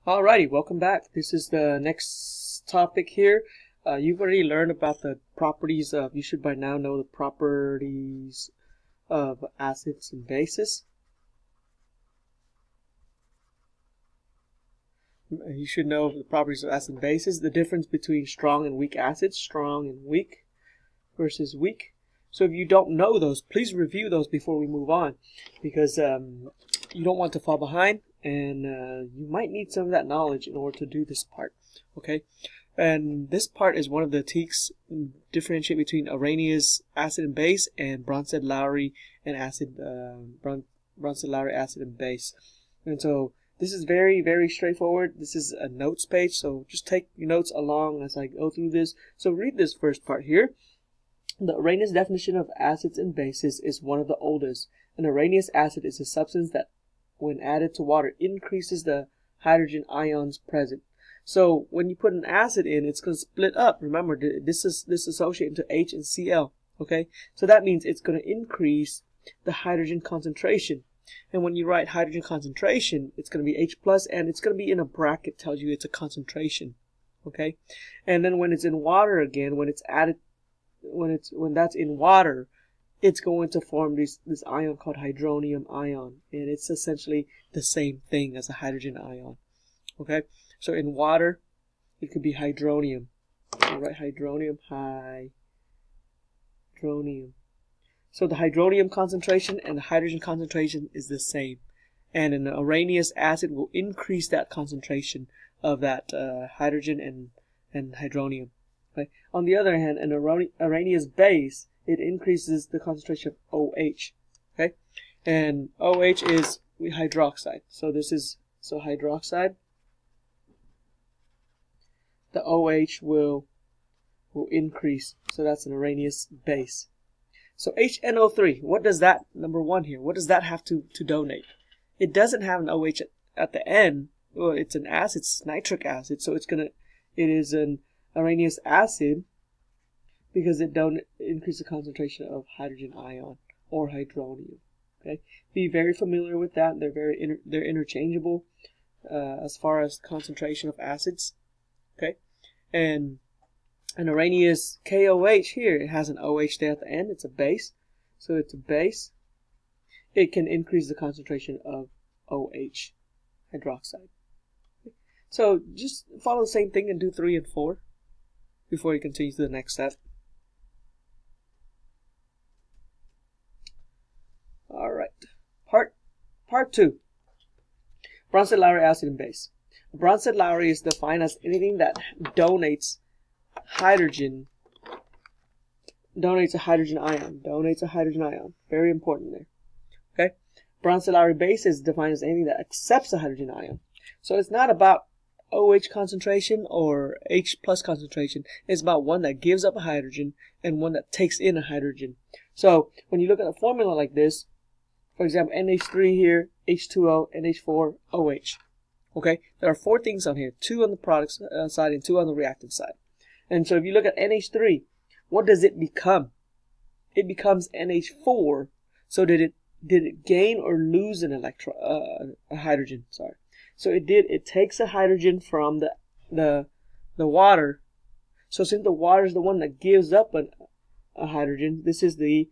Alrighty, welcome back. This is the next topic here. You've already learned about the properties of, you should by now know the properties of acids and bases. You should know the properties of acids and bases, the difference between strong and weak acids, strong and weak versus weak. So if you don't know those, please review those before we move on, because you don't want to fall behind, and you might need some of that knowledge in order to do this part. Okay, and this part is one of the TEKs differentiate between Arrhenius acid and base and Bronsted-Lowry and acid, Bronsted-Lowry acid and base. And so this is very, very straightforward. This is a notes page, so just take your notes along as I go through this. So read this first part here. The Arrhenius definition of acids and bases is one of the oldest. An Arrhenius acid is a substance that, when added to water, increases the hydrogen ions present. So when you put an acid in, it's going to split up. Remember, this associate into H and Cl. Okay, so that means it's going to increase the hydrogen concentration. And when you write hydrogen concentration, it's going to be H plus, and it's going to be in a bracket, tells you it's a concentration. Okay, and then when it's in water again, when it's added, when that's in water, it's going to form this ion called hydronium ion, and it's essentially the same thing as a hydrogen ion. Okay, so in water, it could be hydronium. All right, hydronium. So the hydronium concentration and the hydrogen concentration is the same, and an Arrhenius acid will increase that concentration of that hydrogen and hydronium. Okay. On the other hand, an Arrhenius base, it increases the concentration of OH. Okay, and OH is hydroxide. So this is hydroxide. The OH will increase. So that's an Arrhenius base. So HNO3, what does that, number one here, what does that have to donate? It doesn't have an OH at the end. Well, it's an acid, it's nitric acid, so it is an Arrhenius acid because it don't increase the concentration of hydrogen ion or hydronium. Okay, be very familiar with that. They're interchangeable as far as concentration of acids. Okay, and an Arrhenius KOH here, it has an OH there at the end. It's a base, so it's a base. It can increase the concentration of OH, hydroxide. Okay. So just follow the same thing and do 3 and 4 before you continue to the next step. All right, part 2. Bronsted-Lowry acid and base. Bronsted-Lowry is defined as anything that donates hydrogen, donates a hydrogen ion. Very important there. Okay, Bronsted-Lowry base is defined as anything that accepts a hydrogen ion. So it's not about OH concentration or H plus concentration. It's about one that gives up a hydrogen and one that takes in a hydrogen. So when you look at a formula like this, for example, NH3 here, H2O, NH4, OH. Okay, there are 4 things on here, 2 on the product side and 2 on the reactant side. And so if you look at NH3, what does it become? It becomes NH4. So did it gain or lose an a hydrogen? Sorry. So it takes a hydrogen from the water. So since the water is the one that gives up a hydrogen, this is the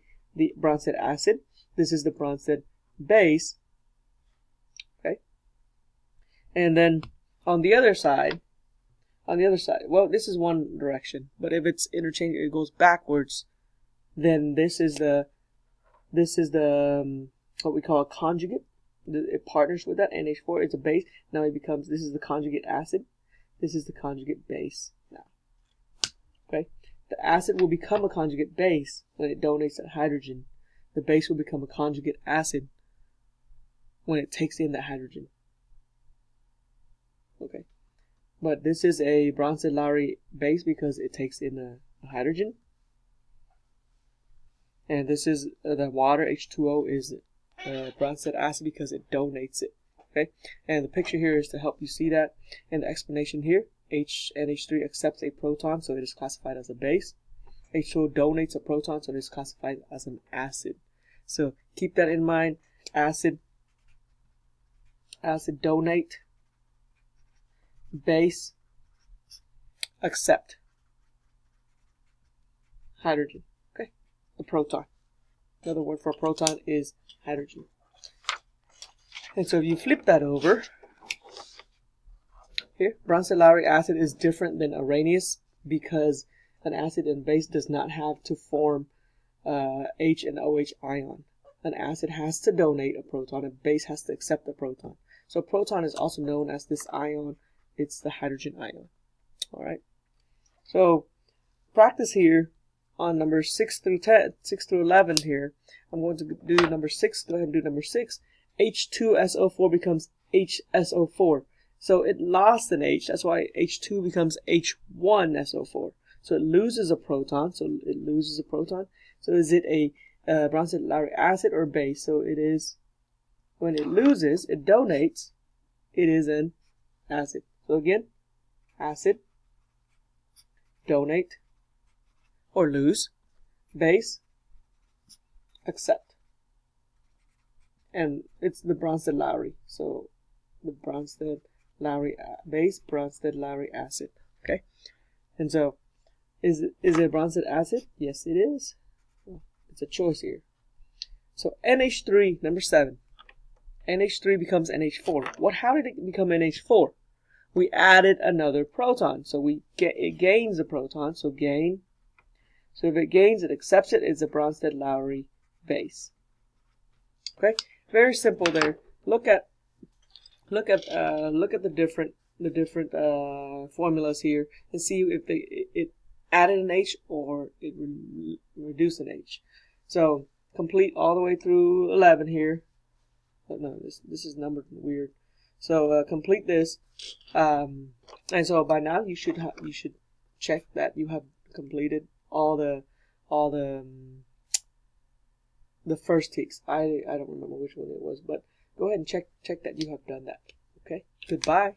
Bronsted acid. This is the Bronsted base. Okay. And then on the other side, well, this is one direction, but if it's interchangeable, it goes backwards, then this is the what we call a conjugate. It partners with that NH4. It's a base. Now it becomes, this is the conjugate acid. This is the conjugate base now. Okay, the acid will become a conjugate base when it donates that hydrogen. The base will become a conjugate acid when it takes in that hydrogen. Okay. But this is a Bronsted-Lowry base because it takes in a hydrogen. And this is the water, H2O, is Bronsted acid because it donates it. Okay, and the picture here is to help you see that. And the explanation here, NH3 accepts a proton, so it is classified as a base. H2O donates a proton, so it is classified as an acid. So keep that in mind. Acid donate, base, accept hydrogen. Okay, the proton. Another word for proton is hydrogen. And so if you flip that over, here, Bronsted-Lowry acid is different than Arrhenius because an acid and base does not have to form H and OH ion. An acid has to donate a proton, a base has to accept a proton. So proton is also known as this ion. It's the hydrogen ion. All right. So practice here on numbers 6 through 11 here. I'm going to do number 6. Go ahead and do number 6. H2SO4 becomes HSO4. So it lost an H. That's why H2 becomes H1SO4. So it loses a proton. So is it a Bronsted-Lowry acid or base? So it is, when it loses, it donates, it is an acid. So again, acid, donate, or lose, base, accept. And it's the Bronsted-Lowry. So the Bronsted-Lowry base, Bronsted-Lowry acid. Okay? And so, is it Bronsted acid? Yes, it is. It's a choice here. So NH3, number 7. NH3 becomes NH4. How did it become NH4? We added another proton. So it gains a proton. So gain. So if it gains, it accepts it. It's a Bronsted-Lowry base. Okay, very simple there. Look at the different formulas here and see if it added an H or it reduced an H. So complete all the way through 11 here. Oh, no, this is numbered weird. So complete this, and so by now you should check that you have completed all the first ticks. I don't remember which one it was, but go ahead and check that you have done that. Okay. Goodbye.